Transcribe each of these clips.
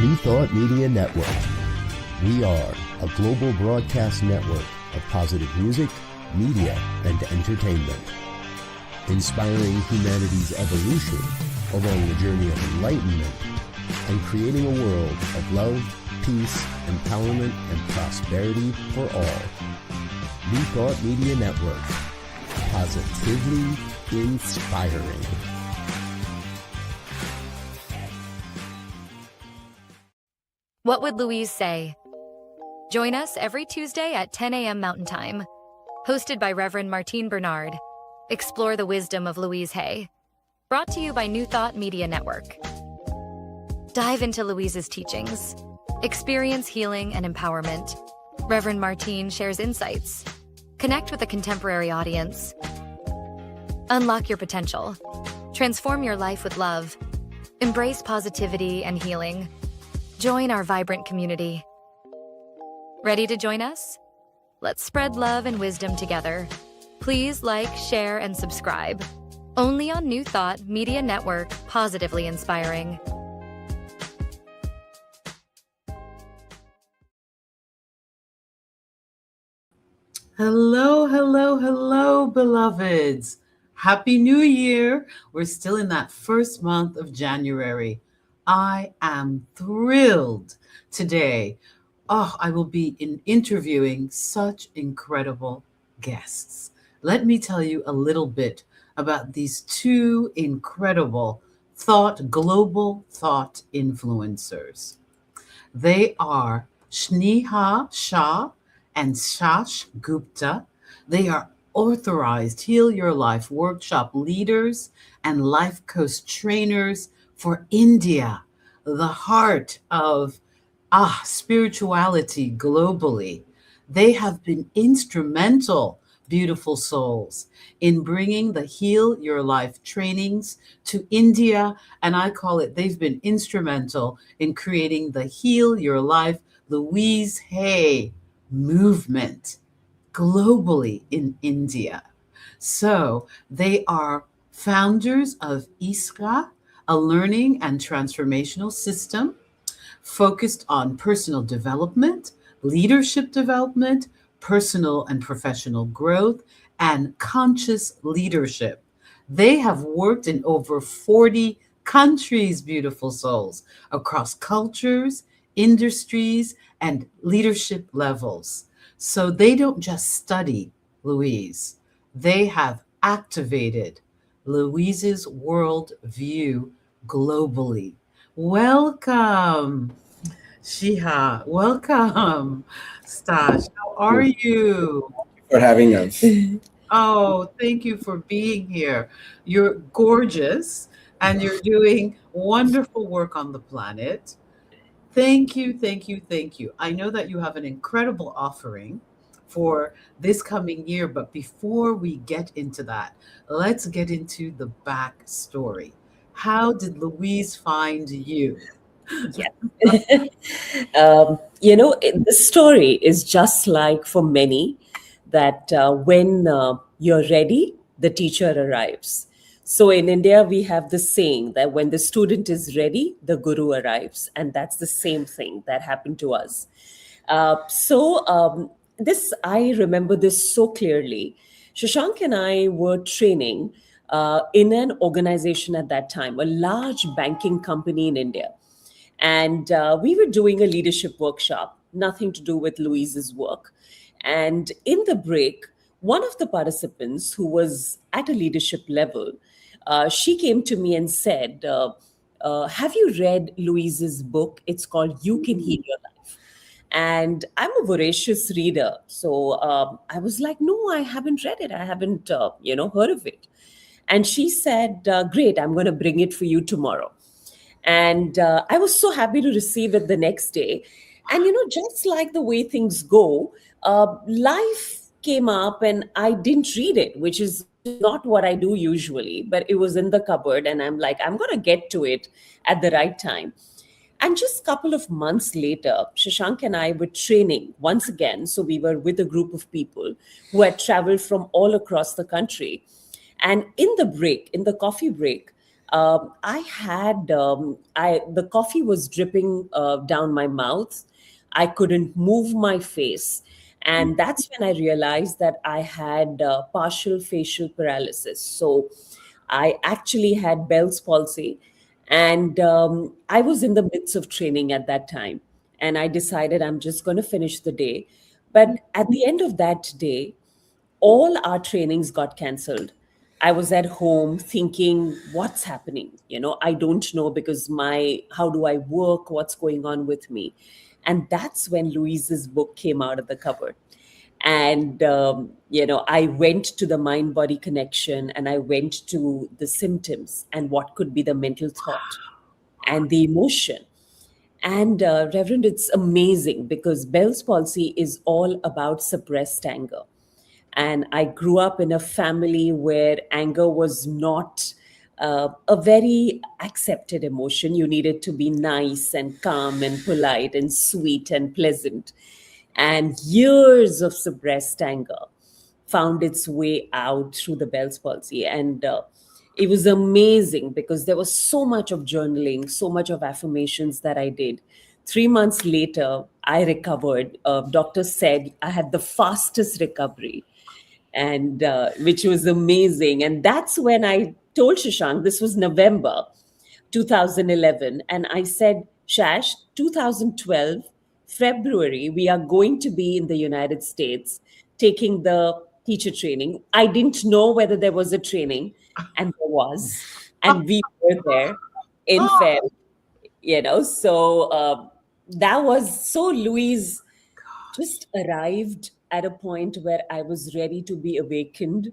New Thought Media Network. We are a global broadcast network of positive music, media, and entertainment, inspiring humanity's evolution along the journey of enlightenment and creating a world of love, peace, empowerment, and prosperity for all. New Thought Media Network. Positively inspiring. What Would Louise Say? Join us every Tuesday at 10 a.m. Mountain Time. Hosted by Reverend Martine Bernard. Explore the wisdom of Louise Hay. Brought to you by New Thought Media Network. Dive into Louise's teachings. Experience healing and empowerment. Reverend Martine shares insights. Connect with a contemporary audience. Unlock your potential. Transform your life with love. Embrace positivity and healing. Join our vibrant community. Ready to join us? Let's spread love and wisdom together. Please like, share, and subscribe. Only on New Thought Media Network, positively inspiring. Hello, hello, hello, beloveds. Happy New Year. We're still in that first month of January. I am thrilled today. I will be interviewing such incredible guests. Let me tell you a little bit about these two incredible global thought influencers. They are Sneha, Shah, and Shah Gupta. They are authorized Heal Your Life workshop leaders and life coach trainers for India, the heart of spirituality globally. They have been instrumental, beautiful souls, in bringing the Heal Your Life trainings to India. And I call it, they've been instrumental in creating the Heal Your Life Louise Hay movement globally in India. So they are founders of ISRA, a learning and transformational system focused on personal development, leadership development, personal and professional growth, and conscious leadership. They have worked in over 40 countries, beautiful souls, across cultures, industries, and leadership levels. So they don't just study Louise, they have activated Louise's world view globally. Welcome, Shah. Welcome, Stash. How are you? For having us. Oh, thank you for being here. You're gorgeous and you're doing wonderful work on the planet. Thank you, thank you, thank you. I know that you have an incredible offering for this coming year, but before we get into that, let's get into the backstory. How did Louise find you? Yeah. The story is just like for many that when you're ready, the teacher arrives. So in India, we have the saying that when the student is ready, the guru arrives. And that's the same thing that happened to us. I remember this so clearly. Shashank and I were training in an organization at that time, a large banking company in India. And we were doing a leadership workshop, nothing to do with Louise's work. And in the break, one of the participants who was at a leadership level, she came to me and said, have you read Louise's book? It's called You Can Heal Your Life. And I'm a voracious reader. So I was like, no, I haven't read it. I haven't, heard of it. And she said, great, I'm going to bring it for you tomorrow. And I was so happy to receive it the next day. And, just like the way things go, life came up and I didn't read it, which is not what I do usually, but it was in the cupboard. And I'm like, I'm going to get to it at the right time. And just a couple of months later, Shashank and I were training once again. So we were with a group of people who had traveled from all across the country. And in the coffee break, I had I the coffee was dripping down my mouth. I couldn't move my face, and that's when I realized that I had partial facial paralysis. So I actually had Bell's palsy, and I was in the midst of training at that time, and I decided I'm just going to finish the day. But at the end of that day, all our trainings got cancelled. I was at home thinking, what's happening? I don't know, because how do I work? What's going on with me? And that's when Louise's book came out of the cupboard. And, I went to the mind body connection, and I went to the symptoms and what could be the mental thought and the emotion. And Reverend, it's amazing because Bell's palsy is all about suppressed anger. And I grew up in a family where anger was not a very accepted emotion. You needed to be nice and calm and polite and sweet and pleasant. And years of suppressed anger found its way out through the Bell's palsy. And it was amazing because there was so much of journaling, so much of affirmations that I did. 3 months later, I recovered. Doctors said I had the fastest recovery, and which was amazing. And that's when I told Shashank, this was November 2011, and I said, Shash, 2012 February, we are going to be in the United States taking the teacher training. I didn't know whether there was a training, and there was, and we were there in Feb. So that was so. Louise just arrived at a point where I was ready to be awakened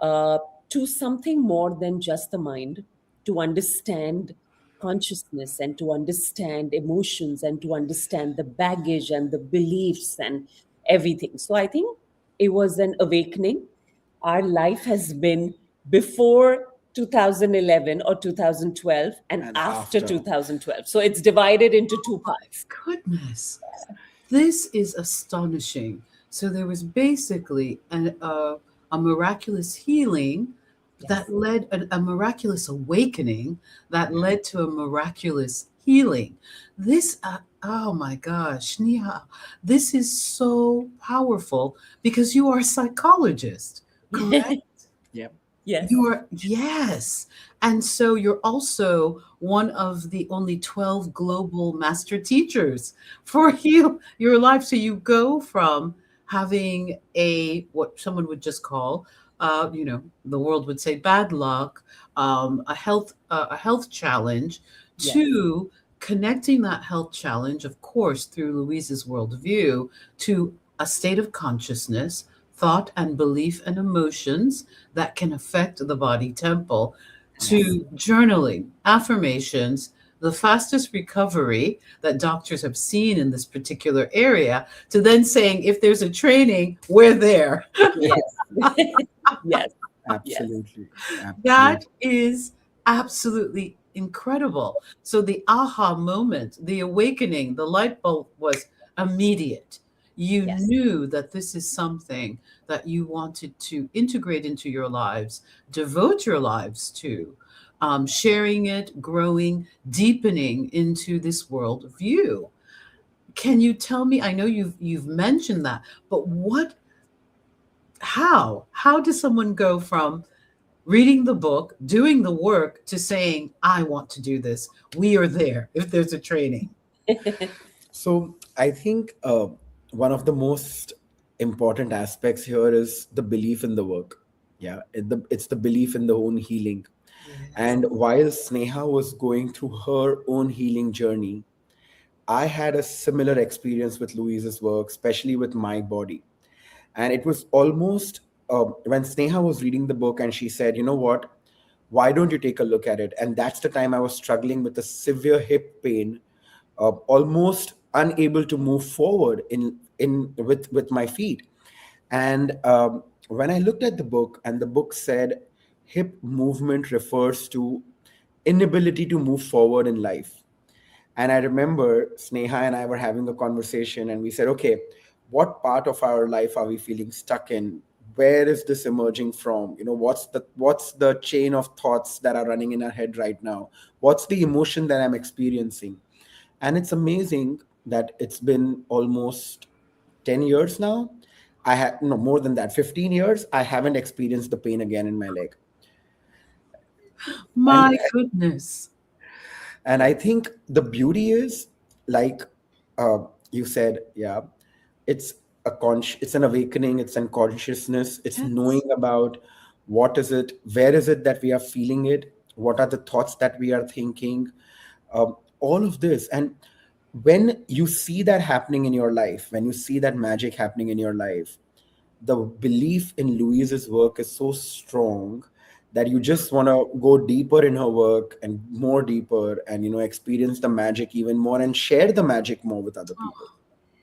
uh, to something more than just the mind, to understand consciousness and to understand emotions and to understand the baggage and the beliefs and everything. So I think it was an awakening. Our life has been before 2011 or 2012 and And after after. 2012. So it's divided into two parts. Goodness. This is astonishing. So there was basically a miraculous healing Yes. that led a miraculous awakening that Yeah. led to a miraculous healing. This, oh my gosh, Sneha, this is so powerful because you are a psychologist, correct? Yep. Yes. You are, yes. And so you're also one of the only 12 global master teachers for your life. So you go from having what someone would just call, the world would say bad luck, a health challenge, Yes. to connecting that health challenge, of course, through Louise's worldview, to a state of consciousness, thought and belief and emotions that can affect the body temple, Yes. to journaling, affirmations, the fastest recovery that doctors have seen in this particular area, to then saying, if there's a training, we're there. Yes. Yes. Yes. Absolutely. That Absolutely. is absolutely incredible. So the aha moment, the awakening, the light bulb was immediate. You Yes. knew that this is something that you wanted to integrate into your lives, devote your lives to, sharing it, growing, deepening into this world view. Can you tell me? I know you've mentioned that, but how does someone go from reading the book, doing the work, to saying, I want to do this? We are there if there's a training. So I think one of the most important aspects here is the belief in the work. Yeah, it's the belief in the own healing. Yes. And while Sneha was going through her own healing journey, I had a similar experience with Louise's work, especially with my body. And it was almost when Sneha was reading the book and she said, you know what, why don't you take a look at it? And that's the time I was struggling with a severe hip pain, almost unable to move forward with my feet. And when I looked at the book, and the book said hip movement refers to inability to move forward in life. And I remember Sneha and I were having a conversation, and we said, okay, what part of our life are we feeling stuck in? where is this emerging from? What's the chain of thoughts that are running in our head right now? What's the emotion that I'm experiencing? And it's amazing that it's been almost 10 years now. I have no more than that, 15 years. I haven't experienced the pain again in my leg. And My goodness. and I think the beauty is, like, uh, you said, yeah, it's it's an awakening, it's an consciousness, it's knowing Yes. about what is it, where is it that we are feeling it, what are the thoughts that we are thinking, all of this. And when you see that happening in your life, when you see that magic happening in your life, the belief in Louise's work is so strong that you just want to go deeper in her work and more deeper, and experience the magic even more and share the magic more with other people.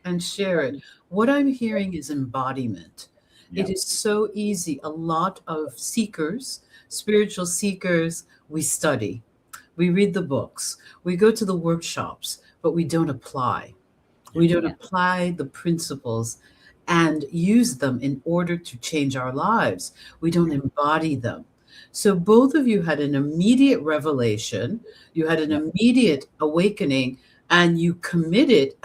And share it. What I'm hearing is embodiment. Yeah. It is so easy. A lot of seekers, spiritual seekers, we study, we read the books, we go to the workshops, but we don't apply. We don't Yeah. apply the principles and use them in order to change our lives. We don't embody them. So both of you had an immediate revelation, you had an Yeah. immediate awakening, and you committed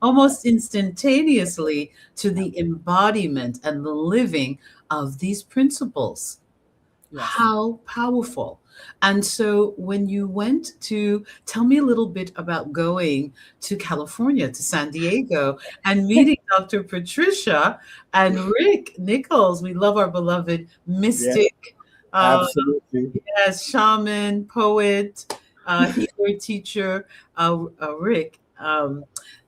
almost instantaneously to Yeah. the embodiment and the living of these principles. Yes. How powerful. And so when you went to, tell me a little bit about going to California, to San Diego, and meeting Dr. Patricia and Rick Nichols. We love our beloved Yeah. mystic, uh, Absolutely. yes, shaman, poet, healer, teacher, Rick.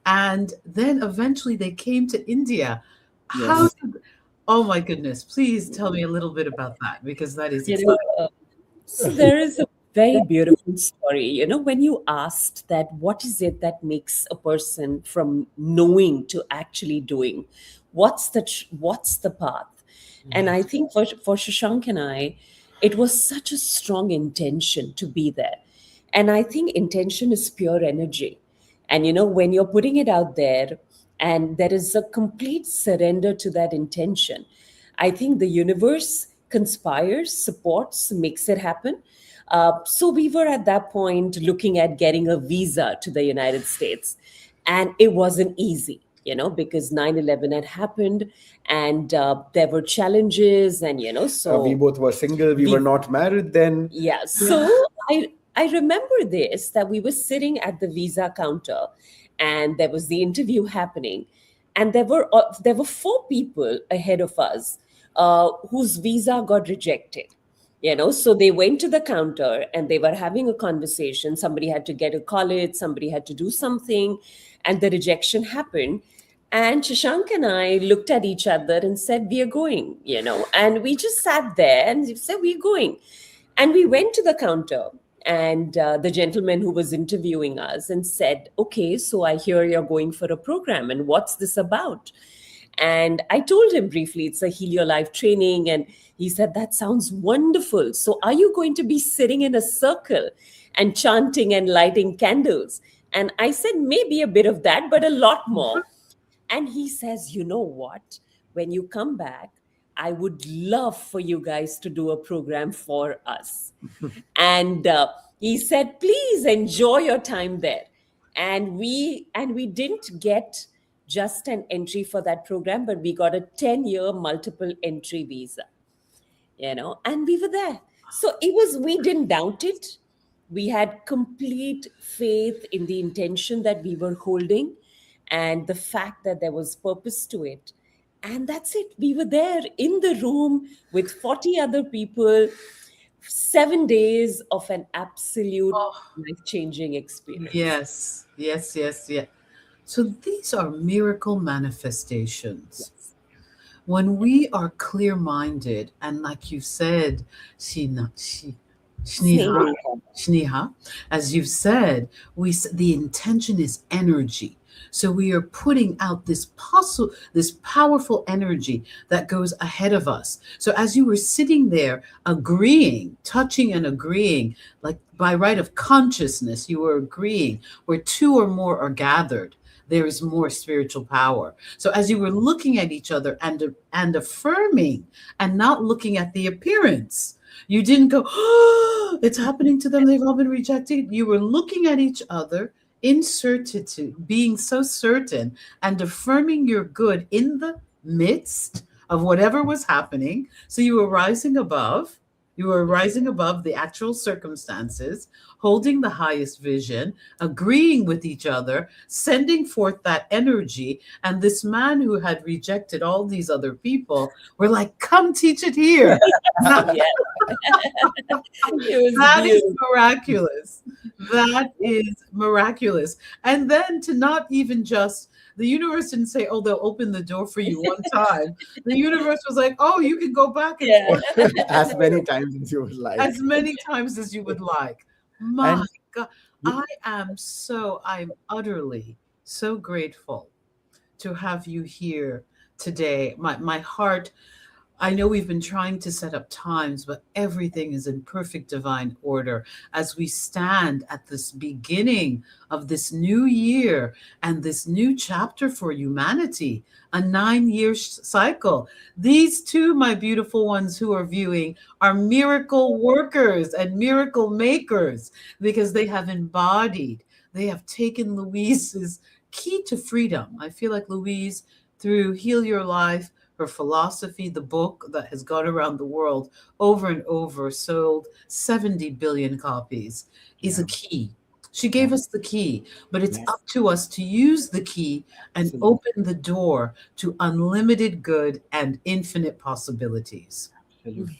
And then eventually they came to India. How Yes. did, oh my goodness, please tell me a little bit about that because that is You exciting. know, so there is a very beautiful story. When you asked that, what is it that makes a person from knowing to actually doing? What's the path? And I think for Shashank and I, it was such a strong intention to be there. And I think intention is pure energy. And when you're putting it out there and there is a complete surrender to that intention, I think the universe conspires, supports, makes it happen. So we were at that point looking at getting a visa to the United States. And it wasn't easy, because 9/11 had happened and there were challenges. And, We so both were single. We were we not married then. yeah, Yeah. so I remember this, that we were sitting at the visa counter and there was the interview happening, and there were four people ahead of us whose visa got rejected. So they went to the counter and they were having a conversation. Somebody had to get a college, somebody had to do something, and the rejection happened. And Shashank and I looked at each other and said, "We are going," and we just sat there and said, "We're going." And we went to the counter, and the gentleman who was interviewing us and said, "Okay, so I hear you're going for a program, and what's this about?" And I told him briefly, it's a Heal Your Life training. And he said, "That sounds wonderful. So are you going to be sitting in a circle and chanting and lighting candles?" And I said, "Maybe a bit of that, but a lot more." And he says, "You know what? When you come back, I would love for you guys to do a program for us." And he said, "Please enjoy your time there." And we didn't get just an entry for that program, but we got a 10-year multiple entry visa, and we were there. So we didn't doubt it. We had complete faith in the intention that we were holding and the fact that there was purpose to it. And that's it. We were there in the room with 40 other people, 7 days of an absolute Oh, life-changing experience. yes, yes, yes, yes. So these are miracle manifestations. Yes. When we are clear minded, and like you said, Shina, Shniha, Sneha. Shniha, as you've said, the intention is energy. So we are putting out this powerful energy that goes ahead of us. So as you were sitting there agreeing, touching and agreeing, like by right of consciousness, you were agreeing where two or more are gathered. there is more spiritual power. So as you were looking at each other and affirming and not looking at the appearance, you didn't go, oh, it's happening to them. They've all been rejected. You were looking at each other in certitude, being so certain and affirming your good in the midst of whatever was happening. So you were rising above. You were rising above the actual circumstances, holding the highest vision, agreeing with each other, sending forth that energy. And this man who had rejected all these other people were like, come teach it here. Yeah. It was That is beautiful. miraculous. That is miraculous. And then to not even just, the universe didn't say, oh, they'll open the door for you one time. The universe was like, oh, you can go back and Yeah. forth As many times as you would like. as many times as you would like. My And God, I'm utterly so grateful to have you here today. My heart, I know we've been trying to set up times, but everything is in perfect divine order as we stand at this beginning of this new year and this new chapter for humanity, a 9-year cycle. These two, my beautiful ones who are viewing, are miracle workers and miracle makers because they have embodied, they have taken Louise's key to freedom. I feel like Louise, through Heal Your Life, her philosophy, the book that has gone around the world over and over, sold 70 billion copies, is yeah, a key. She gave yeah, us the key, but it's yes, up to us to use the key and absolutely, open the door to unlimited good and infinite possibilities. absolutely,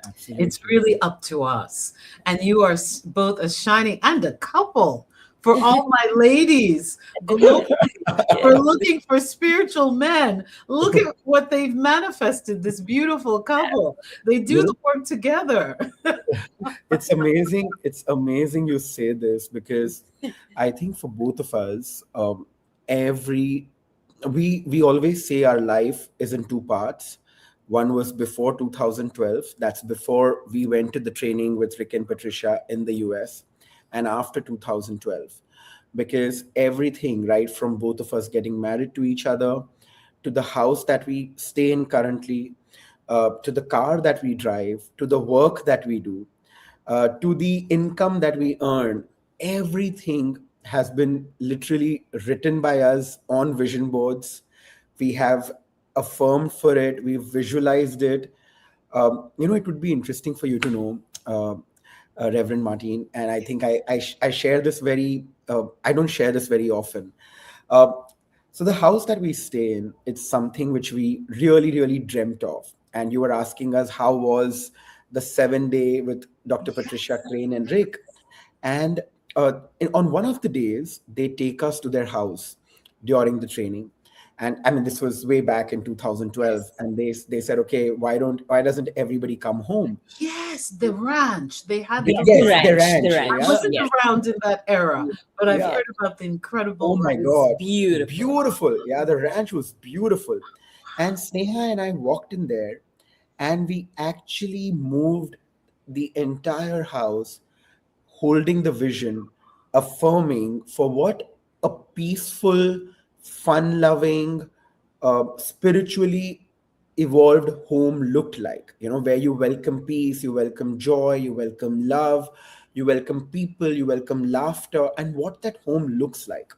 It's absolutely. really up to us. And you are both a shining and a couple for all my ladies globally Yeah. for looking for spiritual men. Look at what they've manifested, this beautiful couple. They do You the know, work together. it's amazing. It's amazing you say this because I think for both of us, every we always say our life is in two parts. One was before 2012. That's before we went to the training with Rick and Patricia in the US, and after 2012, because everything right from both of us getting married to each other, to the house that we stay in currently, to the car that we drive, to the work that we do, to the income that we earn, everything has been literally written by us on vision boards. We have affirmed for it, we've visualized it. It would be interesting for you to know, Reverend Martine, and I think I share this I don't share this very often. Uh, so the house that we stay in, it's something which we really, really dreamt of. And you were asking us how was the 7 day with Dr. Patricia, Crane, and Rick. And on one of the days, they take us to their house during the training. And I mean, this was way back in 2012. And they said, okay, why doesn't everybody come home? Yes, the ranch. They had The, the The yes, ranch. the ranch, the ranch. I ranch. Yeah. wasn't Yes. around in that era, but I've Yeah. heard about the Oh incredible my It ranch. was God. beautiful. Beautiful. Yeah, the ranch was beautiful. And Sneha and I walked in there and we actually moved the entire house, holding the vision, affirming for what a peaceful, fun loving, spiritually evolved home looked like. Where you welcome peace, you welcome joy, you welcome love, you welcome people, you welcome laughter, and what that home looks like.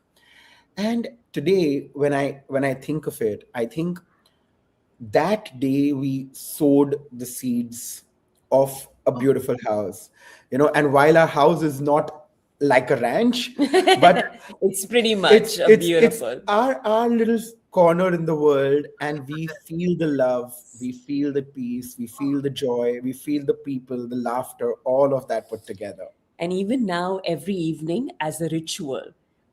And today, when I think of it, I think that day we sowed the seeds of a Oh, beautiful house. And while our house is not like a ranch, but It's pretty it's much a it's it's beautiful. our little corner in the world, and we feel the love, we feel the peace, we feel the joy, we feel the people, the laughter, all of that put together. And even now, every evening as a ritual,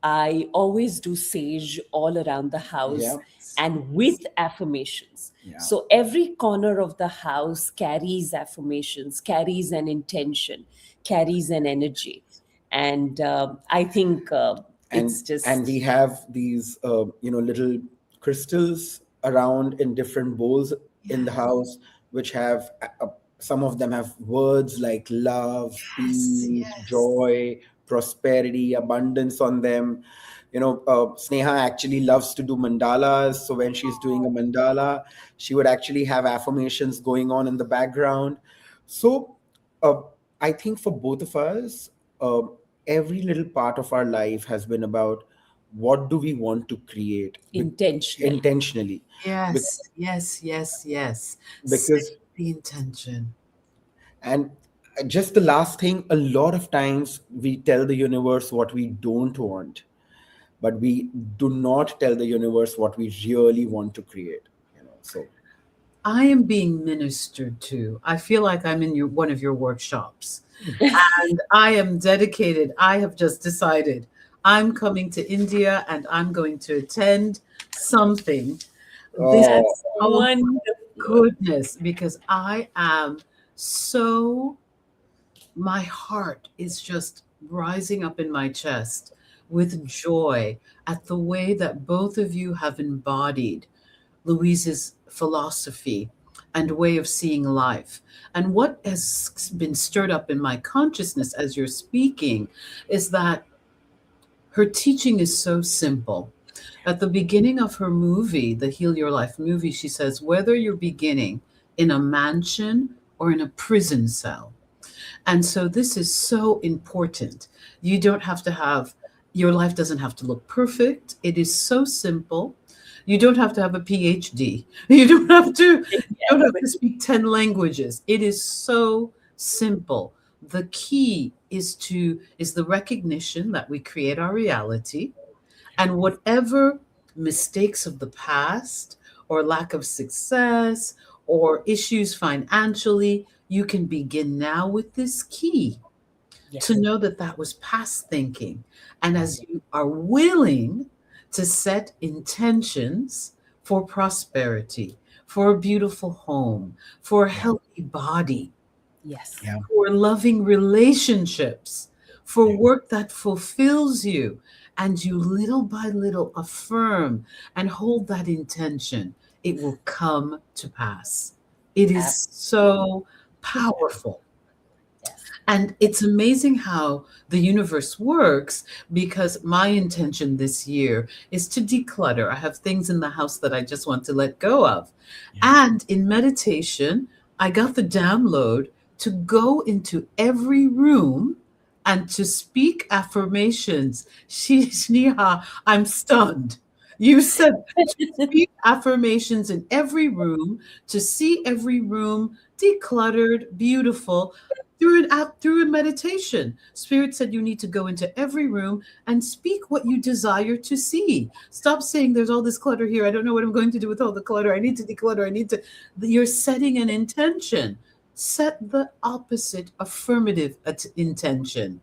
I always do sage all around the house Yeah, and with affirmations. yeah. So every corner of the house carries affirmations, carries an intention, carries an energy. And I think and it's and we just, have these little crystals around in different bowls in the yes, house, which have some of them have words like love, yes, peace, yes. joy, prosperity, abundance on them. Sneha actually loves to do mandalas. So when she's doing a mandala, she would actually have affirmations going on in the background. So uh, I think for both of us, uh, every little part of our life has been about what do we want to create Intentionally. intentionally. Bec- Yes, yes, yes, yes. Set because the intention. And just the last thing, a lot of times we tell the universe what we don't want, but we do not tell the universe what we really want to create. So I am being ministered to. I feel like I'm in one of your workshops. And I am dedicated. I have just decided I'm coming to India and I'm going to attend something. This, oh, That's oh my wonderful. goodness, because I am so, my heart is just rising up in my chest with joy at the way that both of you have embodied Louise's philosophy and way of seeing life. And what has been stirred up in my consciousness as you're speaking is that her teaching is so simple. At the beginning of her movie, the Heal Your Life movie, she says, whether you're beginning in a mansion or in a prison cell. And so this is so important. You don't have to have, your life doesn't have to look perfect. It is so simple. You don't have to have a PhD. You don't have to speak 10 languages. It is so simple. The key is the recognition that we create our reality, and whatever mistakes of the past or lack of success or issues financially, you can begin now with this key Yes. to know that that was past thinking. And as you are willing to set intentions for prosperity, for a beautiful home, for a healthy body, Yes. yeah, for loving relationships, for work that fulfills you, and you little by little affirm and hold that intention, it will come to pass. It is so powerful. Yes. And it's amazing how the universe works, because my intention this year is to declutter. I have things in the house that I just want to let go of. And in meditation, I got the download to go into every room and to speak affirmations. Sneha, I'm stunned. You said to speak affirmations in every room, to see every room decluttered, beautiful, through a meditation. Spirit said you need to go into every room and speak what you desire to see. Stop saying there's all this clutter here. I don't know what I'm going to do with all the clutter. I need to declutter. You're setting an intention. Set the opposite affirmative intention.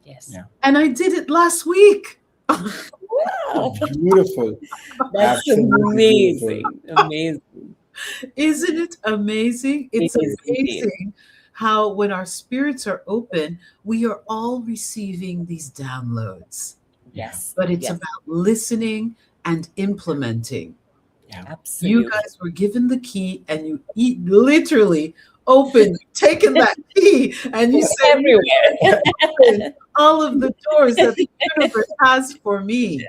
Yes. yeah. And I did it last week. Wow. Beautiful. That's Absolutely beautiful. amazing. Amazing. Isn't it amazing? It It's is indeed. amazing how, when our spirits are open, we are all receiving these downloads. Yes. But it's Yes. about listening and implementing. You Absolutely. guys were given the key, and you literally opened, taken that key, and you said, Everywhere. open all of the doors that the universe has for me.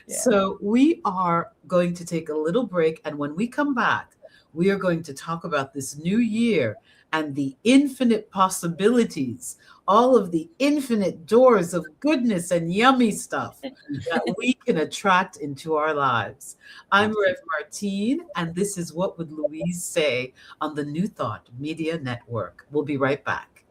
Yeah. So we are going to take a little break. And when we come back, we are going to talk about this new year and the infinite possibilities, all of the infinite doors of goodness and yummy stuff that we can attract into our lives. I'm Rev Martine, and this is What Would Louise Say on the New Thought Media Network. We'll be right back.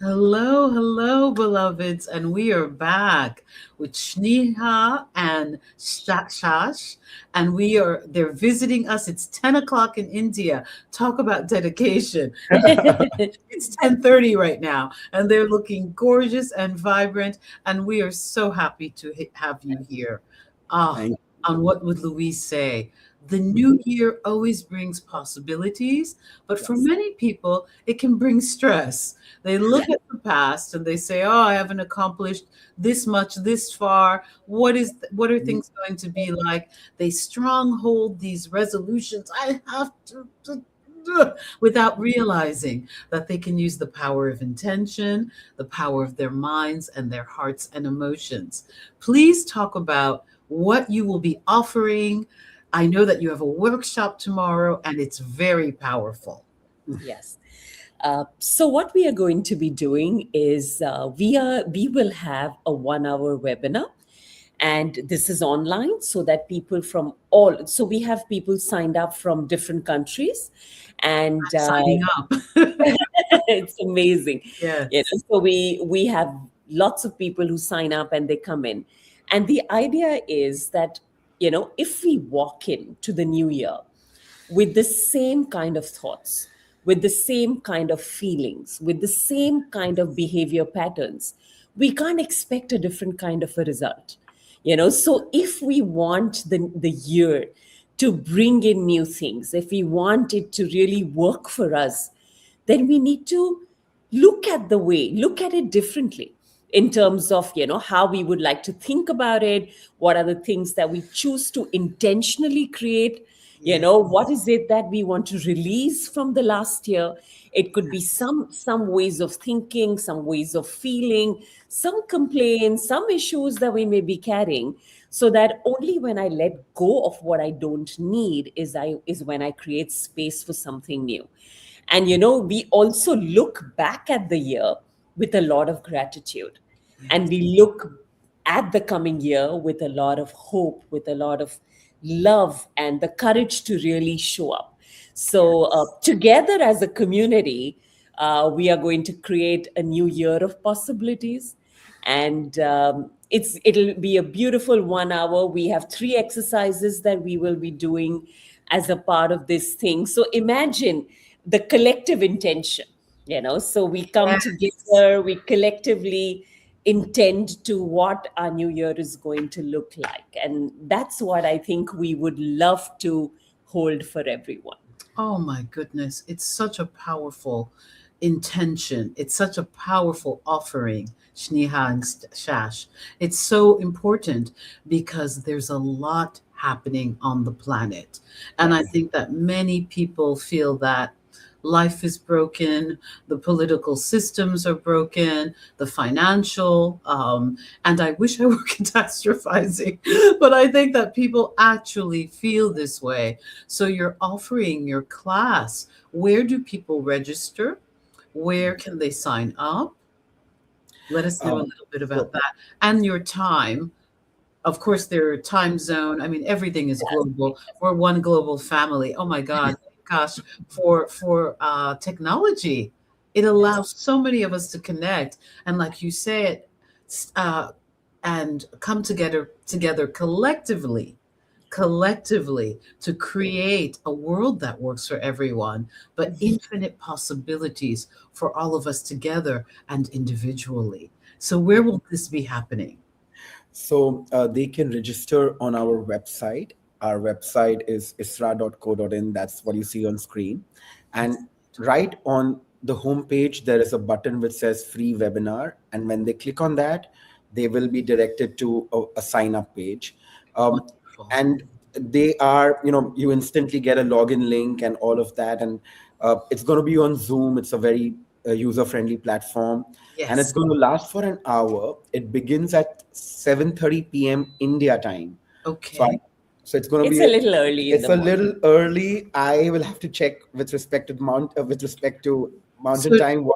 Hello, hello, beloveds, and we are back with Sneha and Shash, and they're visiting us. It's 10 o'clock in India. Talk about dedication. It's 10:30 right now, and they're looking gorgeous and vibrant, and we are so happy to have you here. Ah, Thank on What Would Louise Say? The new year always brings possibilities, but for Yes. many people, it can bring stress. They look at the past and they say, "Oh, I haven't accomplished this much this far. What are you. things going to be like?" They stronghold these resolutions. I have to without realizing that they can use the power of intention, the power of their minds and their hearts and emotions. Please talk about what you will be offering. I know that you have a workshop tomorrow and it's very powerful. Yes. So what we are going to be doing is we will have a 1 hour webinar, and this is online so that people from all, so we have people signed up from different countries, and I'm signing up. it's amazing. Yes. So we have lots of people who sign up and they come in, and the idea is that if we walk in to the new year with the same kind of thoughts, with the same kind of feelings, with the same kind of behavior patterns, we can't expect a different kind of a result. So if we want the year to bring in new things, if we want it to really work for us, then we need to look at it differently in terms of how we would like to think about it. What are the things that we choose to intentionally create? Yes. What is it that we want to release from the last year? It could be some ways of thinking, some ways of feeling, some complaints, some issues that we may be carrying, so that only when I let go of what I don't need is when I create space for something new. And we also look back at the year with a lot of gratitude, and we look at the coming year with a lot of hope, with a lot of love, and the courage to really show up. So, together as a community, we are going to create a new year of possibilities. And it'll be a beautiful 1 hour. We have 3 exercises that we will be doing as a part of this thing. So imagine the collective intention, so we come Yes. together, we collectively intend to what our new year is going to look like. And that's what I think we would love to hold for everyone. Oh my goodness. It's such a powerful intention. It's such a powerful offering, Shneha and Shash. It's so important because there's a lot happening on the planet. And I Yes. think that many people feel that life is broken, the political systems are broken, the financial, and I wish I were catastrophizing, but I think that people actually feel this way. So you're offering your class. Where do people register? Where can they sign up? Let us know a Um, little bit about so, that. And your time. Of course, their time zone. I mean, everything is global. We're one global family. Oh my God, gosh, for technology, it allows so many of us to connect, and like you said, uh, and come together collectively to create a world that works for everyone, but infinite possibilities for all of us together and individually. So where will this be happening? they can register on our website. Our website is isra.co.in. That's what you see on screen. And right on the homepage, there is a button which says free webinar. And when they click on that, they will be directed to a sign up page. Um, Wonderful. and you instantly get a login link and all of that. And it's going to be on Zoom. It's a very user friendly platform, and it's Yes. going to last for an hour. It begins at 7:30 p.m. India time. So, Okay. so it's going to It's be a little early in it's the a morning. little early. I will have to check with respect to with respect to mountain So time.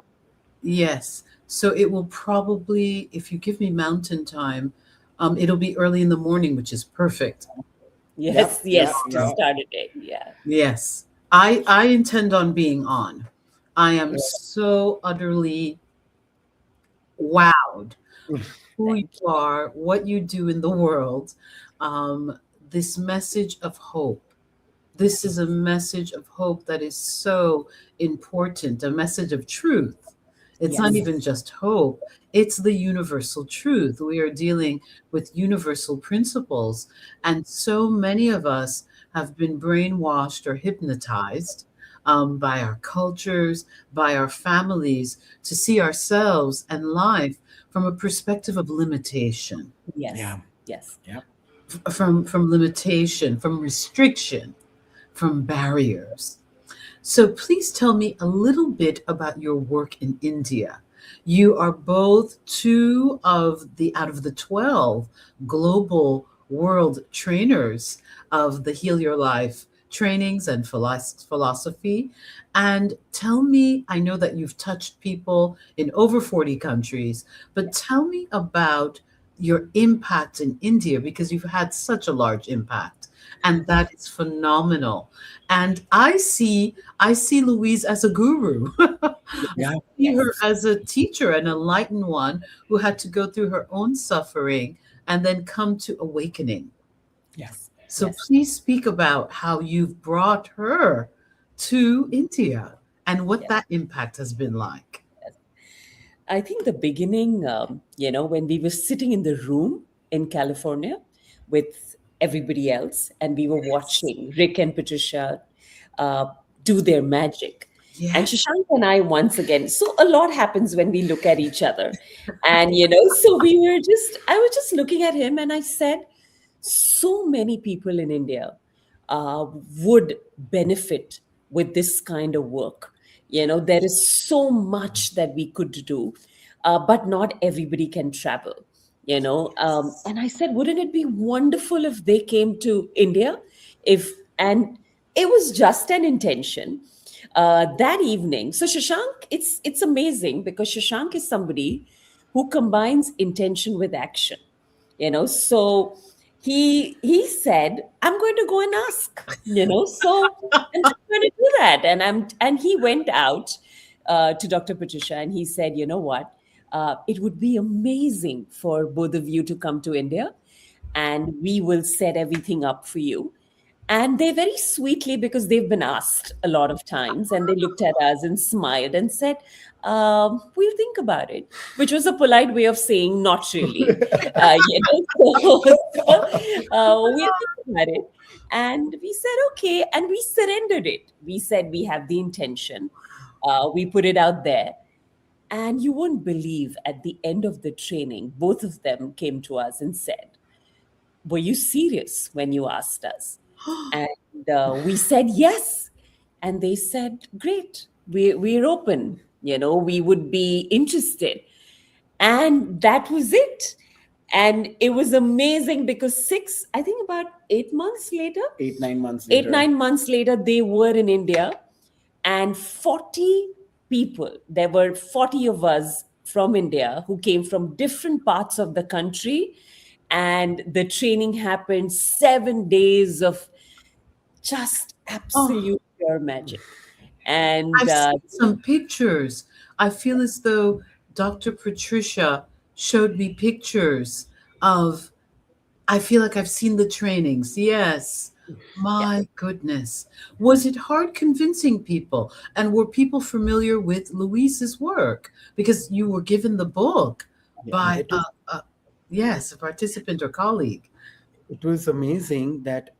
yes. So it will probably, if you give me mountain time, it'll be early in the morning, which is perfect. Yeah, Yes, yeah, yes, to yeah. start a day. Yeah. Yes. I intend on being on. I am so utterly wowed who you Thank you. are, what you do in the world. Um, this message of hope. This is a message of hope that is so important, a message of truth. It's not Yes. even just hope, it's the universal truth. We are dealing with universal principles. And so many of us have been brainwashed or hypnotized by our cultures, by our families, to see ourselves and life from a perspective of limitation, Yes. Yeah. Yes. Yeah. from limitation, from restriction, from barriers. So please tell me a little bit about your work in India. You are both two of the out of the 12 global world trainers of the Heal Your Life trainings and philosophy. And tell me, I know that you've touched people in over 40 countries, but tell me about your impact in India because you've had such a large impact. And that is phenomenal. And I see Louise as a guru. I Yeah. see her Yes. as a teacher, an enlightened one who had to go through her own suffering and then come to awakening. Yeah. Yes. So Yes. please speak about how you've brought her to India and what Yes. that impact has been like. Yes. I think the beginning, when we were sitting in the room in California with everybody else, and we were Yes. watching Rick and Patricia uh, do their magic. And Yes. Shashank and I, once again, so a lot happens when we look at each other. And, so I was just looking at him and I said, so many people in India uh, would benefit with this kind of work. There is so much that we could do, but not everybody can travel. And I said, wouldn't it be wonderful if they came to India? If and it was just an intention that evening. So Shashank, it's amazing because Shashank is somebody who combines intention with action. So he said, I'm going to go and ask. So I'm just going to do that. And he went out to Dr. Patricia and he said, you know what, it would be amazing for both of you to come to India and we will set everything up for you. And they very sweetly, because they've been asked a lot of times, and they looked at us and smiled and said, we'll think about it, which was a polite way of saying not really. We'll think about it. And we said, okay. And we surrendered it. We said, we have the intention. We put it out there. And you won't believe at the end of the training, both of them came to us and said, were you serious when you asked us? And we said yes. And they said, great, we're open. We would be interested. And that was it. And it was amazing because I think about 8 months later, 8, 9 months eight, later. 9 months later, they were in India and 40 people, there were 40 of us from India who came from different parts of the country. And the training happened 7 days of just Oh, absolute pure magic. And I've seen some pictures. I feel as though Dr. Patricia showed me pictures of, I feel like I've seen the trainings. Yes. yeah, My goodness. Was it hard convincing people? And were people familiar with Louise's work? Because you were given the book Yeah. by yes, a participant or colleague. It was amazing that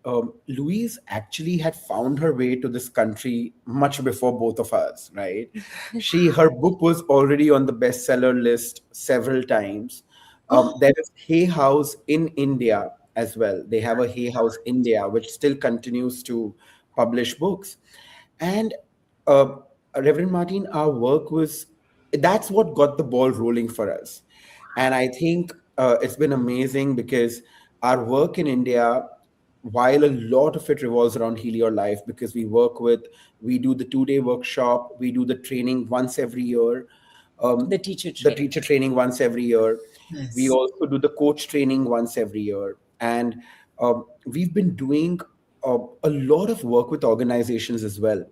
Louise actually had found her way to this country much before both of us, right? Her book was already on the bestseller list several times. Oh, There is Hay House in India as well. They have a Hay House India, which still continues to publish books. And uh, Reverend Martin, our work was that's what got the ball rolling for us. And I think it's been amazing because our work in India, while a lot of it revolves around Heal Your Life, because we do the 2 day workshop, we do the training once every year, um, the teacher the training. teacher training once every year. We yes. also do the coach training once every year. And we've been doing a lot of work with organizations as well.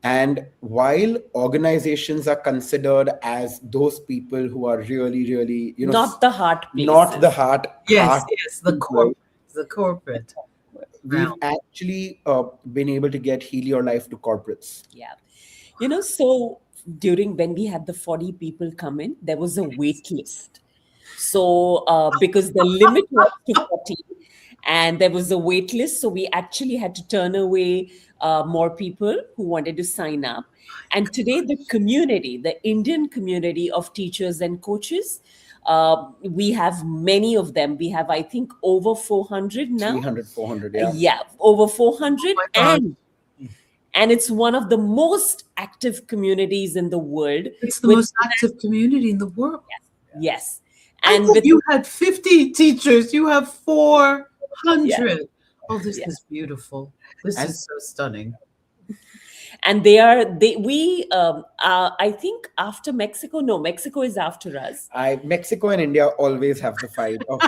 And while organizations are considered as those people who are really, really, Not the heart not the pieces. Yes, heart yes, people, the corporate we've realm. actually been able to get Heal Your Life to corporates. Yeah. So during when we had the 40 people come in, there was a wait list. So because the limit was to 40 and there was a wait list, so we actually had to turn away more people who wanted to sign up. And today the community, the Indian community of teachers and coaches, we have many of them. We have, I think, over 400 now. 300, 400, yeah. Yeah, over Oh 400. my God. And it's one of the most active communities in the world It's the with, most active community in the world. yes, I and thought with, you had 50 teachers. You have yeah, 400. Oh, this yeah. is beautiful. This And is so stunning. And I think after Mexico, no, Mexico is after us. Mexico and India always have the fight of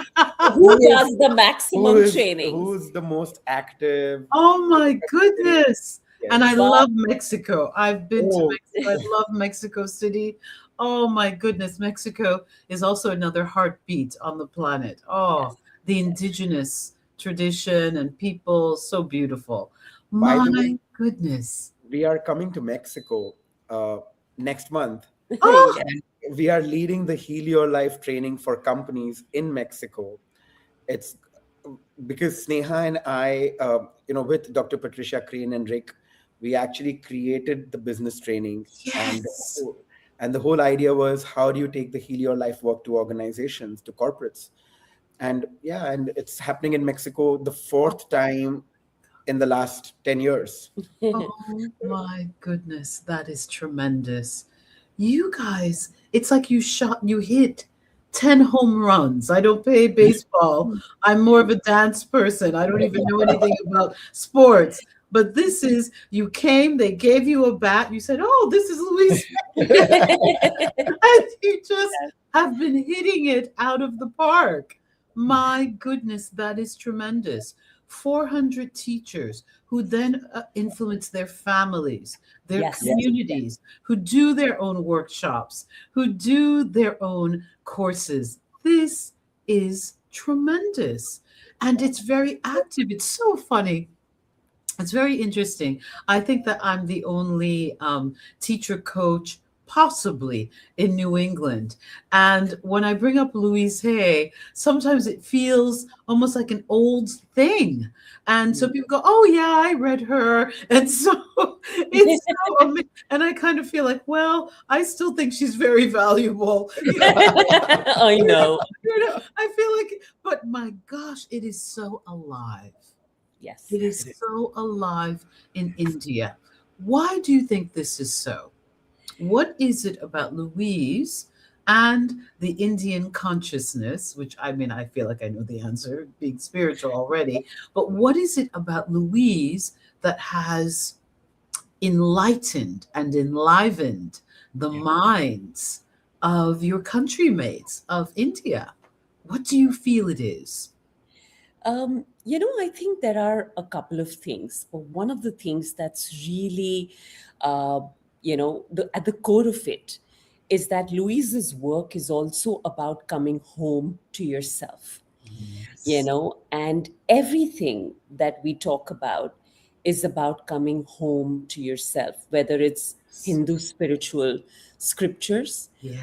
Who does the maximum trainings? who's the most active. Oh my goodness. And I Yes. But love Mexico. I've been to Oh, Mexico. I love Mexico City. Oh my goodness. Mexico is also another heartbeat on the planet. Oh, yes, the yes. indigenous tradition and people, so beautiful. by the way, My goodness. we are coming to Mexico uh, next month. Oh, Yes. We are leading the Heal Your Life training for companies in Mexico. It's because Sneha and I, with Dr. Patricia, Crane, and Rick, we actually created the business training, and yes. and the whole idea was how do you take the Heal Your Life work to organizations, to corporates, and yeah, and it's happening in Mexico the fourth time in the last 10 years. Oh my goodness, that is tremendous. You guys, it's like you hit 10 home runs. I don't play baseball. I'm more of a dance person. I don't even know anything about sports. But this is, you came, they gave you a bat, you said, "Oh, this is Louise." And you just have been hitting it out of the park. My goodness, that is tremendous. 400 teachers who then influence their families, their Yes. Yes. communities, who do their own workshops, who do their own courses. This is tremendous. And it's very active. It's so funny. It's very interesting. I think that I'm the only teacher coach possibly in New England. And when I bring up Louise Hay, sometimes it feels almost like an old thing. And so people go, "Oh yeah, I read her." And so it's so and I kind of feel like, well, I still think she's very valuable. I know. I feel like, but my gosh, it is so alive. Yes. It is so alive in India. Why do you think this is so? What is it about Louise and the Indian consciousness, which I mean, I feel like I know the answer, being spiritual already, but what is it about Louise that has enlightened and enlivened the minds of your countrymates of India? What do you feel it is? I think there are a couple of things. But one of the things that's really, uh, at the core of it is that Louise's work is also about coming home to yourself, Yes. and everything that we talk about is about coming home to yourself, whether it's Hindu spiritual scriptures, Yes.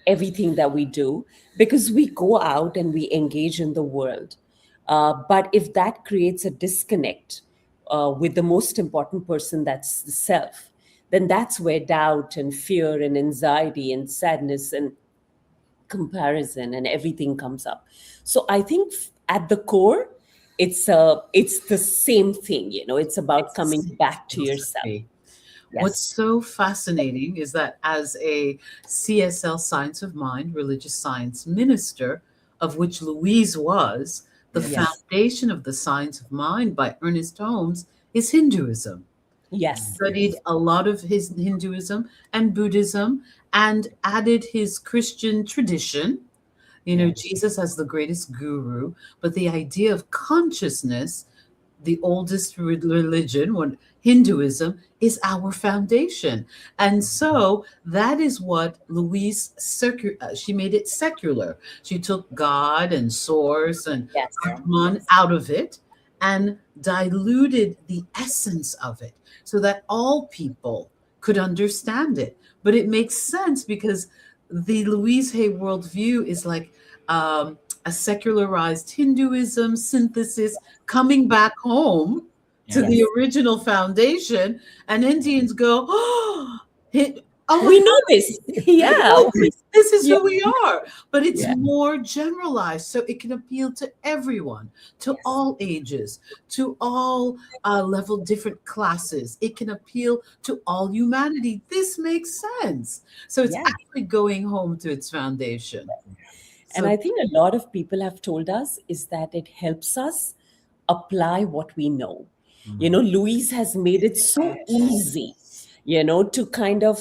everything that we do, because we go out and we engage in the world. But if that creates a disconnect with the most important person, that's the self, then that's where doubt and fear and anxiety and sadness and comparison and everything comes up. So I think at the core, it's the same thing. It's about It's a coming same back to yourself. philosophy. What's Yes. so fascinating is that as a CSL Science of Mind, religious science minister, of which Louise was, the Yes. Yes. foundation of the Science of Mind by Ernest Holmes is Hinduism. He Yes. studied a lot of his Hinduism and Buddhism and added his Christian tradition. Jesus as the greatest guru, but the idea of consciousness, the oldest religion, when Hinduism is our foundation. And so that is what Louise she made it secular. She took God and source and Yes. Atman out of it and diluted the essence of it so that all people could understand it. But it makes sense because the Louise Hay worldview is like a secularized Hinduism synthesis coming back home to Yeah. the Yes. original foundation, and Indians go, oh, oh my We know God, this. we Yeah. know this. This is Yeah. who we are. But it's Yeah. more generalized, so it can appeal to everyone, to Yes. all ages, to all level, different classes. It can appeal to all humanity. This makes sense. So it's Yeah. actually going home to its foundation. And So I think a lot of people have told us is that it helps us apply what we know. Louise has made it so easy, to kind of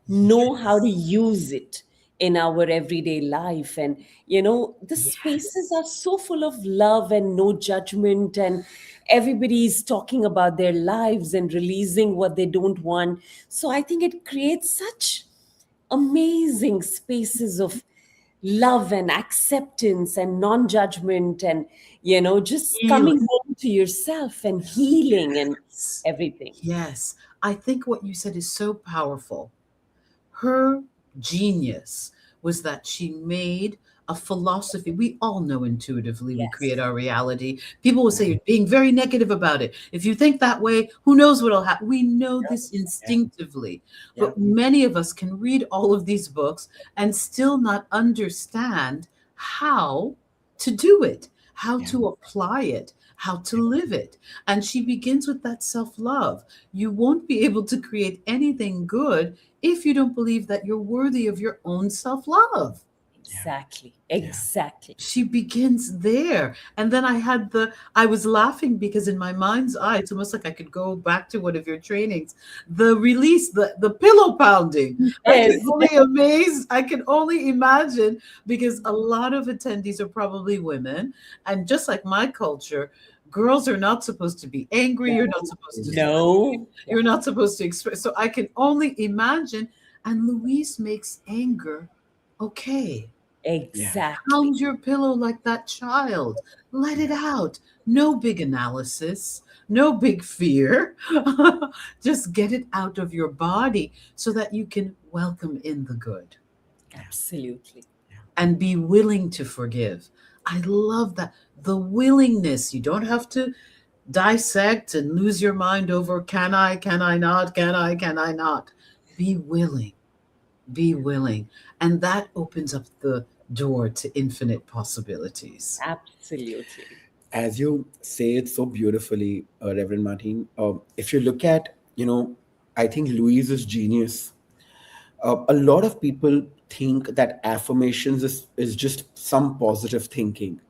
know how to use it in our everyday life. And, the spaces are so full of love and no judgment, and everybody's talking about their lives and releasing what they don't want. So I think it creates such amazing spaces of love and acceptance and non-judgment, and just healing. coming home to yourself and healing and everything. Yes, I think what you said is so powerful. Her genius was that she made a philosophy. We all know intuitively we create Yes. our reality. People will say you're being very negative about it. If you think that way, who knows what'll happen? We know this Yeah. instinctively. Yeah. But many of us can read all of these books and still not understand how to do it, how Yeah. to apply it, how to live it. And she begins with that self love. You won't be able to create anything good if you don't believe that you're worthy of your own self love. Yeah. Exactly. Yeah. Exactly. She begins there. And then I was laughing because in my mind's eye, it's almost like I could go back to one of your trainings, the release, the pillow pounding. Yes. I can only imagine because a lot of attendees are probably women. And just like my culture, girls are not supposed to be angry. You're not supposed to scream. No. Yeah. You're not supposed to express. So I can only imagine. And Louise makes anger okay. Yeah. Exactly. Pound your pillow like that child. Let it Yeah. out. No big analysis, no big fear. Just get it out of your body so that you can welcome in the good Yeah. Absolutely. and be willing to forgive. I love that. The willingness. You don't have to dissect and lose your mind over can I not, can I not. Be willing, be willing. And that opens up the door to infinite possibilities. Absolutely. As you say it so beautifully, Reverend Martine, if you look at, I think Louise's genius, a lot of people think that affirmations is just some positive thinking,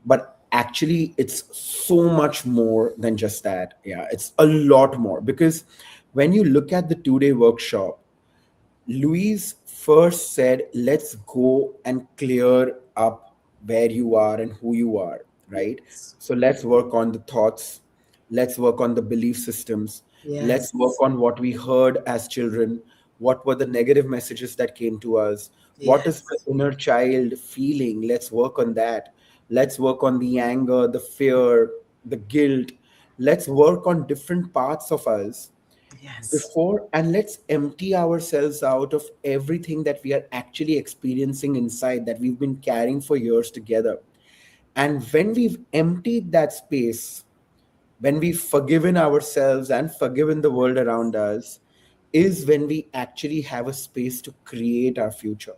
but actually it's so much more than just that. Yeah, it's a lot more because when you look at the 2-day workshop, Louise first said, let's go and clear up where you are and who you are, right? Yes. So let's work on the thoughts, let's work on the belief systems, let's work Yes. on what we heard as children, what were the negative messages that came to us, what is the Yes. inner child feeling, let's work on that. Let's work on the anger, the fear, the guilt. Let's work on different parts of us Yes. before, and let's empty ourselves out of everything that we are actually experiencing inside that we've been carrying for years together. And when we've emptied that space, when we've forgiven ourselves and forgiven the world around us, is when we actually have a space to create our future.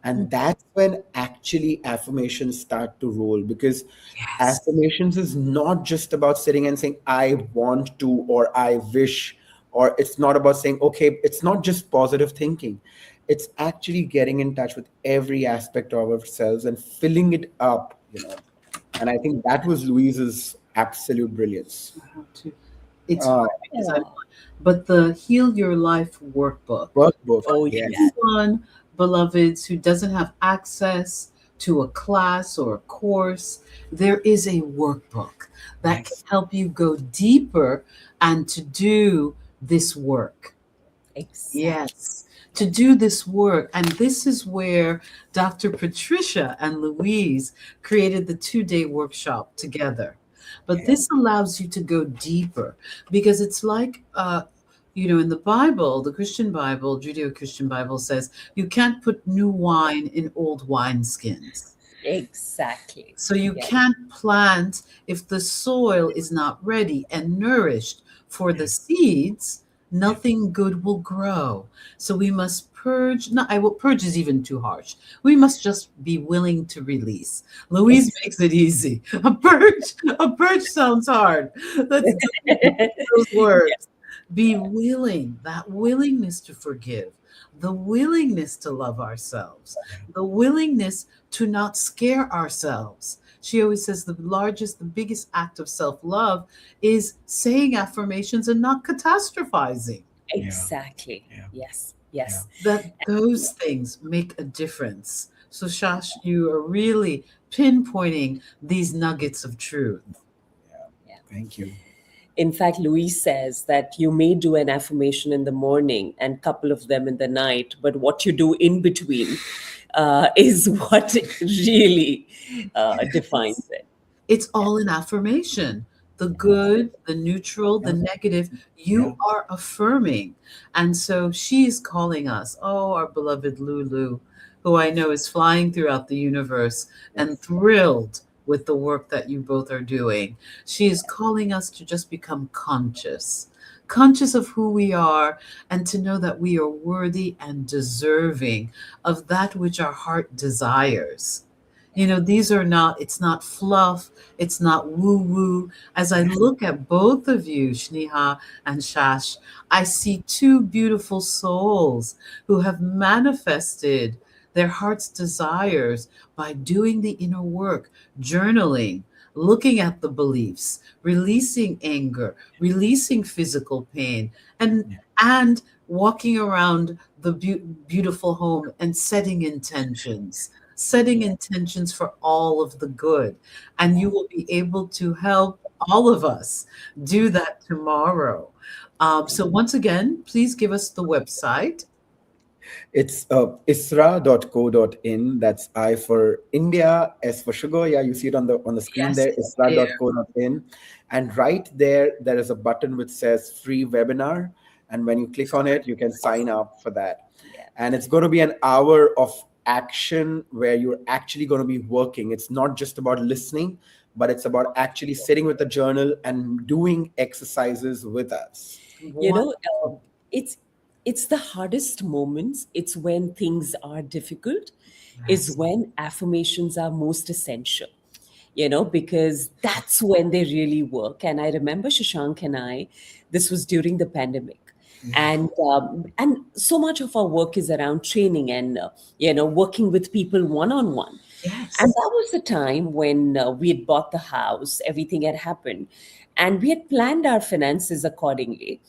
And that's when actually affirmations start to roll, because Yes. affirmations is not just about sitting and saying I want to or I wish, or it's not about saying okay, it's not just positive thinking. It's actually getting in touch with every aspect of ourselves and filling it up. And I think that was Louise's absolute brilliance. I have to. It's uh, hard because but the Heal Your Life workbook. Workbook, Oh, yes. yeah. Anyone, beloveds, who doesn't have access, to a class or a course, there is a workbook that can Yes. help you go deeper and to do this work. Exactly. Yes, to do this work. And this is where Dr. Patricia and Louise created the 2-day workshop together. But Yeah. this allows you to go deeper because it's like, in the Bible, the Christian Bible, Judeo Christian Bible says you can't put new wine in old wineskins. Exactly. So you Yeah. can't plant if the soil is not ready and nourished for the Yes. seeds, Yeah. nothing good will grow. So we must purge. No, I will purge is even too harsh. We must just be willing to release. Louise Ex- makes it easy. A purge sounds hard. Let's delete those words. Be willing, that willingness to forgive, the willingness to love ourselves, the willingness to not scare ourselves. She always says the biggest act of self love is saying affirmations and not catastrophizing. Yeah. exactly. Yeah. Yes. Yeah. Yes. That those things make a difference. So, Shash, you are really pinpointing these nuggets of truth. Yeah. Yeah. Thank you. In fact, Louise says that you may do an affirmation in the morning and couple of them in the night, but what you do in between is what really defines it. It's all an affirmation. The good, the neutral, the Yeah. negative, Yeah. you are affirming. And so she's calling us, oh, our beloved Lulu, who I know is flying throughout the universe and Yes. thrilled with the work that you both are doing. She is calling us to just become conscious, conscious of who we are, and to know that we are worthy and deserving of that which our heart desires. These are not, it's not fluff, it's not woo woo. As I look at both of you, Shneha and Shash, I see two beautiful souls who have manifested their heart's desires by doing the inner work, journaling, looking at the beliefs, releasing anger, releasing physical pain, and Yeah. and walking around the beautiful home and setting Yeah. intentions for all of the good. And you will be able to help all of us do that tomorrow. So, once again, please give us the website. It's isra.co.in. That's I for India, S for sugar. Yeah, you see it on the screen Yes, there, it's there. isra.co.in. And right there, there is a button which says free webinar. And when you click on it, you can sign up for that. Yeah. And it's going to be an hour of action where you're actually going to be working. It's not just about listening, but it's about actually sitting with a journal and doing exercises with us. You know, Wonderful. it's it's the hardest moments. It's when things are difficult, is Yes. when affirmations are most essential. Because that's when they really work. And I remember Shashank and I, this was during the pandemic. Yeah. And so much of our work is around training and working with people one on one. And Yes. that was the time when we had bought the house, everything had happened, and we had planned our finances accordingly.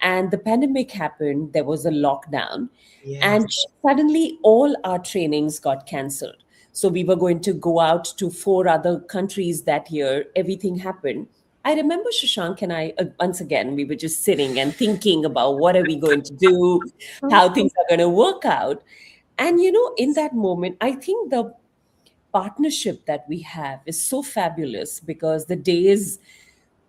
And the pandemic happened, there was a lockdown, Yes. and suddenly all our trainings got cancelled. So we were going to go out to 4 other countries that year. Everything happened. I remember Shashank and I, once again, we were just sitting and thinking about what are we going to do, how things are going to work out. And, in that moment, I think the partnership that we have is so fabulous because the days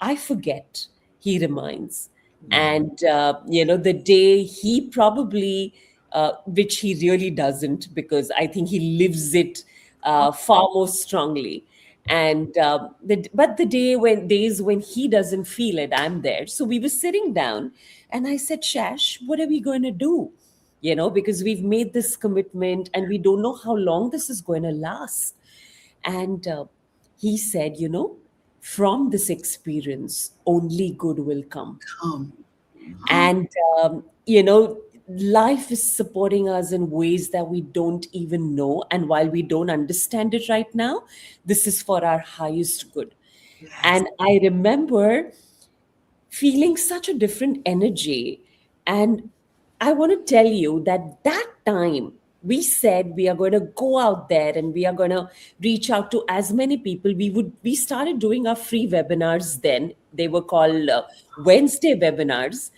I forget, he reminds. Yeah. And, the day he probably, which he really doesn't, because I think he lives it far more strongly. And but the days when he doesn't feel it, I'm there. So we were sitting down, and I said, Shash, what are we going to do? Because we've made this commitment and we don't know how long this is going to last. And he said, from this experience, only good will come. Come. And, life is supporting us in ways that we don't even know. And while we don't understand it right now, this is for our highest good. Yes. And I remember feeling such a different energy. And I want to tell you that that time, we said we are going to go out there and we are going to reach out to as many people. We started doing our free webinars then. They were called Wednesday webinars.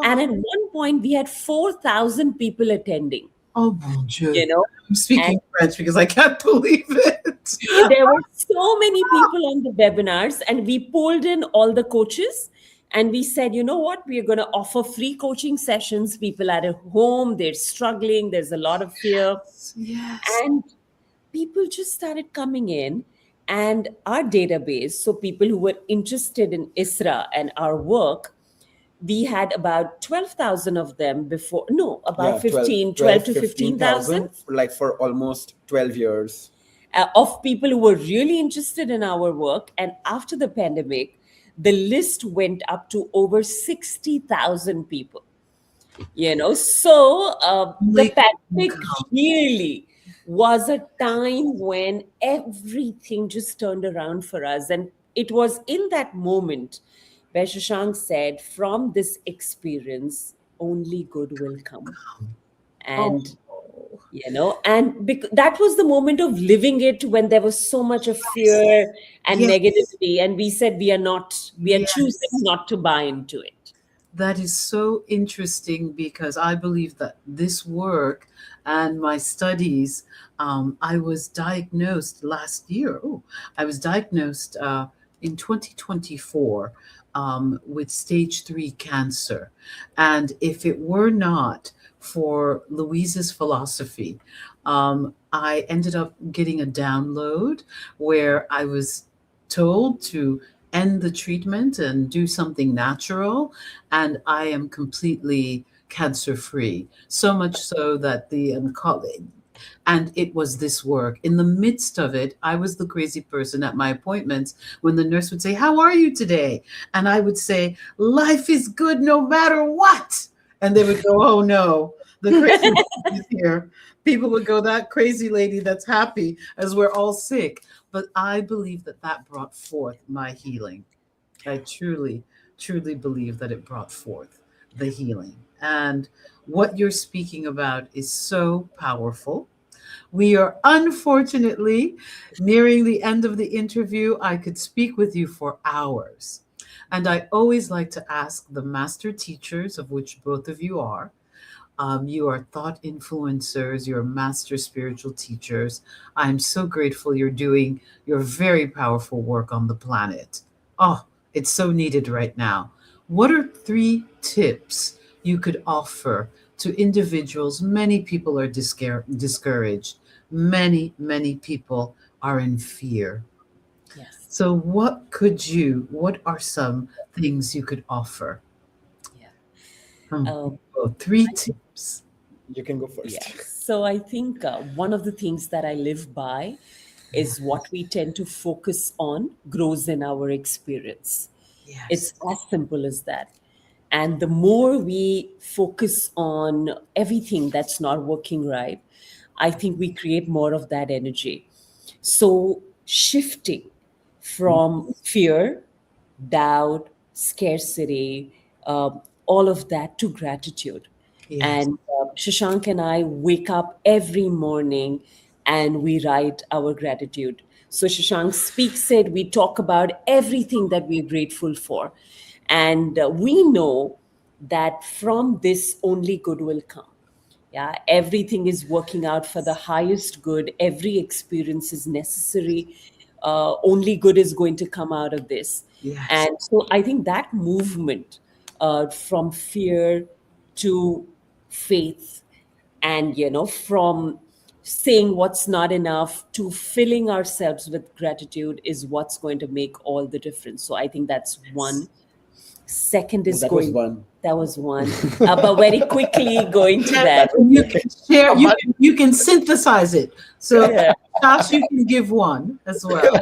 And Oh, at one point, we had 4,000 people attending, oh, mon Dieu. you know, I'm and speaking French because I can't believe it. there were so many people on the webinars, and we pulled in all the coaches and we said, you know what, we are going to offer free coaching sessions. People are at home, they're struggling, there's a lot of fear. Yes. And people just started coming in, and our database, so people who were interested in ISRA and our work, we had about 12,000 of them before, no, about Yeah, 12 to 15,000, 15,000 like for almost 12 years. of people who were really interested in our work. And after the pandemic, the list went up to over 60,000 people. So the Only pandemic income. really was a time when everything just turned around for us. And it was in that moment where Shashank said, from this experience, only good will come. Oh, And that was the moment of living it, when there was so much of fear and yes. negativity, and we said we are choosing Yes. not to buy into it. That is so interesting because I believe that this work and my studies, I was diagnosed last year. Oh, I was diagnosed in 2024 with stage 3 cancer. And if it were not for Louise's philosophy, I ended up getting a download where I was told to end the treatment and do something natural, and I am completely cancer free. So much so that the oncology, and it was this work. In the midst of it, I was the crazy person at my appointments when the nurse would say, "How are you today?" And I would say, "Life is good no matter what." And they would go, "Oh no, the crazy lady is here." People would go, "That crazy lady that's happy as we're all sick." But I believe that that brought forth my healing. I truly, truly believe that it brought forth the healing. And what you're speaking about is so powerful. We are unfortunately nearing the end of the interview. I could speak with you for hours. And I always like to ask the master teachers, of which both of you are. You are thought influencers, you're master spiritual teachers. I'm so grateful you're doing your very powerful work on the planet. Oh, it's so needed right now. What are 3 tips you could offer to individuals? Many people are discouraged. Many people are in fear. Yes. So, what are some things you could offer? Yeah. From Um, both? Three I think, tips. You can go first. yes. So I think one of the things that I live by is what we tend to focus on grows in our experience. Yes. It's as simple as that. And the more we focus on everything that's not working right, I think we create more of that energy. So shifting from fear, doubt, scarcity, all of that to gratitude. Yes. And Shashank and I wake up every morning and we write our gratitude. So Shashank speaks it, we talk about everything that we're grateful for. And we know that from this only good will come. Yeah, everything is working out for the highest good. Every experience is necessary. Only good is going to come out of this. Yes. And so I think that movement from fear to faith, and from saying what's not enough to filling ourselves with gratitude is what's going to make all the difference. So I think that's one. Second is That was going, one. that was one. But very quickly going to And that. you can share, you can synthesize it. So, Yeah. Josh, you can give one as well.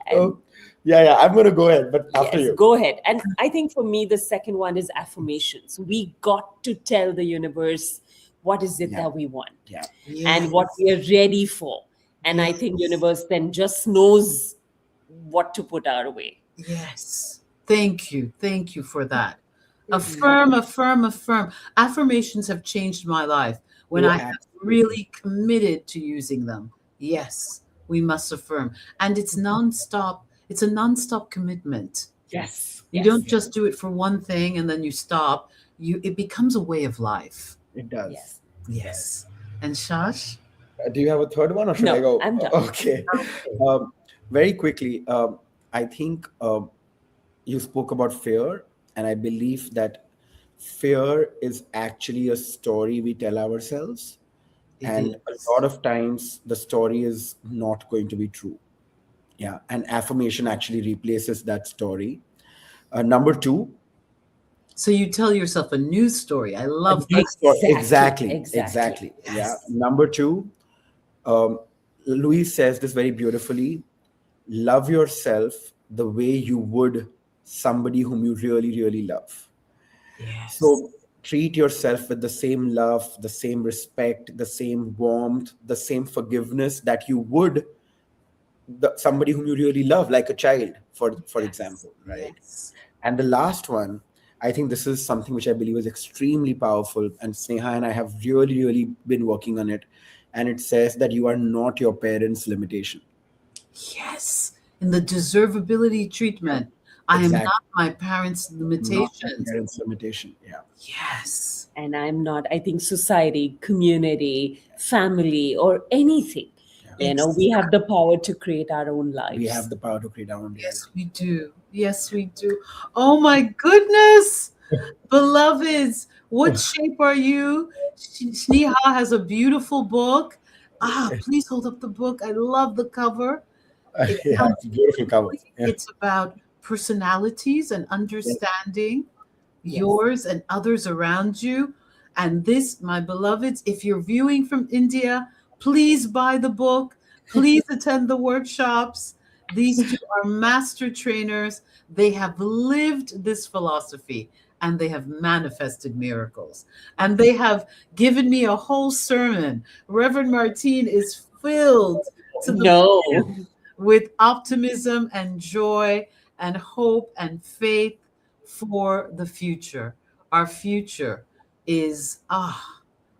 And Oh, yeah. I'm going to go ahead, but after yes, you. go ahead. And I think for me, the second one is affirmations. We got to tell the universe what is it Yeah. that we want Yeah. and Yes. what we are ready for. And I Yes. think universe then just knows what to put our way. Yes. Thank you. Thank you for that. Affirm, affirm, affirm. Affirmations have changed my life. when Oh, I have absolutely. really committed to using them, yes, we must affirm. And it's nonstop, it's a nonstop commitment. Yes, You yes, don't just do it for one thing and then you stop. It becomes a way of life. It does. yes. Yes. And Shash? Do you have a third one, or should I No, go? I'm done. Okay. Very quickly, I think you spoke about fear, and I believe that fear is actually a story we tell ourselves, It and a is. lot of times the story is not going to be true. Yeah, and affirmation actually replaces that story. Number two, So you tell yourself a news story. I a love new that. story. Exactly, Exactly, exactly. exactly. Yeah. Yes. Number two, um, Louise says this very beautifully: love yourself the way you would somebody whom you really, really love. Yes. So treat yourself with the same love, the same respect, the same warmth, the same forgiveness that you would somebody whom you really love, like a child, for Yes. example, right? Yes. And the last one, I think this is something which I believe is extremely powerful, and Sneha and I have really, really been working on it. And it says that you are not your parents' limitation. Yes. In the deservability treatment, I am Exactly. not my parents' Not your limitations. parents' limitation. Yeah. Yes. And I'm not, I think society, community, family, or anything, Yeah. we have the Exactly. power to create our own We have lives. the power to create our own Yes, reality. we do. Yes, we do. Oh my goodness. Beloveds, what shape are you? Sneha has a beautiful book. Please hold up the book. I love the cover. It Yeah, sounds it's a beautiful cover. Yeah. it's about personalities and Yeah. understanding Yes. yours and others around you. And this, my beloveds, if you're viewing from India, please buy the book. Please attend the workshops. These two are master trainers. They have lived this philosophy and they have manifested miracles. And they have given me a whole sermon. Reverend Martine is filled to the No. with optimism and joy and hope and faith for the future. Our future is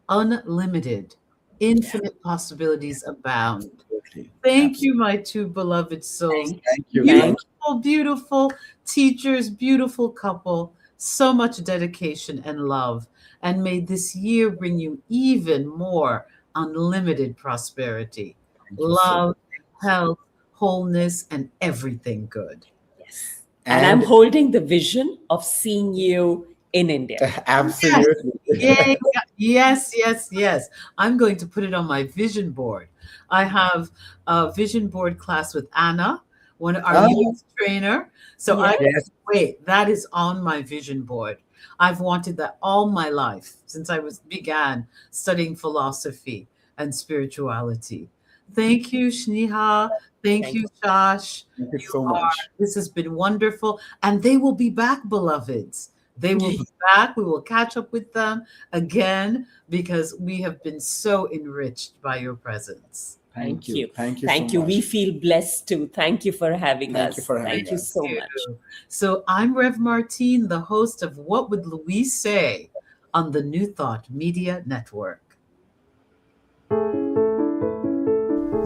unlimited. Yeah. Infinite possibilities abound. Absolutely. Thank you, Absolutely. my two beloved souls. Thank Thank you. you. Thank Beautiful, beautiful teachers, beautiful couple. So much dedication and love. And may this year bring you even more unlimited prosperity, Thank you so much. love, health, wholeness, and everything good. Yes. And I'm And holding the vision of seeing you in India. Yes. absolutely. Yay. Yes, yes, yes. I'm going to put it on my vision board. I have a vision board class with Anna, one of our Oh, youth trainer. So I Yeah. yes. wait, that is on my vision board. I've wanted that all my life since I was began studying philosophy and spirituality. Thank you, Shniha. Thank Thank you, Josh. Thank you You so are, much. this has been wonderful. And they will be back, beloveds. They will you. be back. We will catch up with them again because we have been so enriched by your presence. Thank Thank you. you. Thank you so Thank you. We much. feel blessed too. Thank you for having Thank you us. for Thank having you Thank us. so you. much. So I'm Rev Martine, the host of What Would Louise Say on the New Thought Media Network.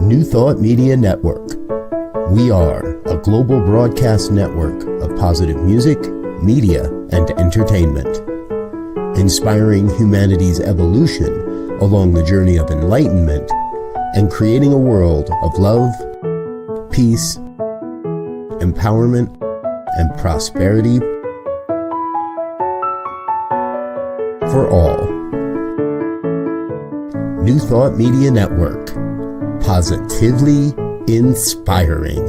New Thought Media Network. We are a global broadcast network of positive music, media, and entertainment, inspiring humanity's evolution along the journey of enlightenment and creating a world of love, peace, empowerment, and prosperity for all. New Thought Media Network. Positively inspiring.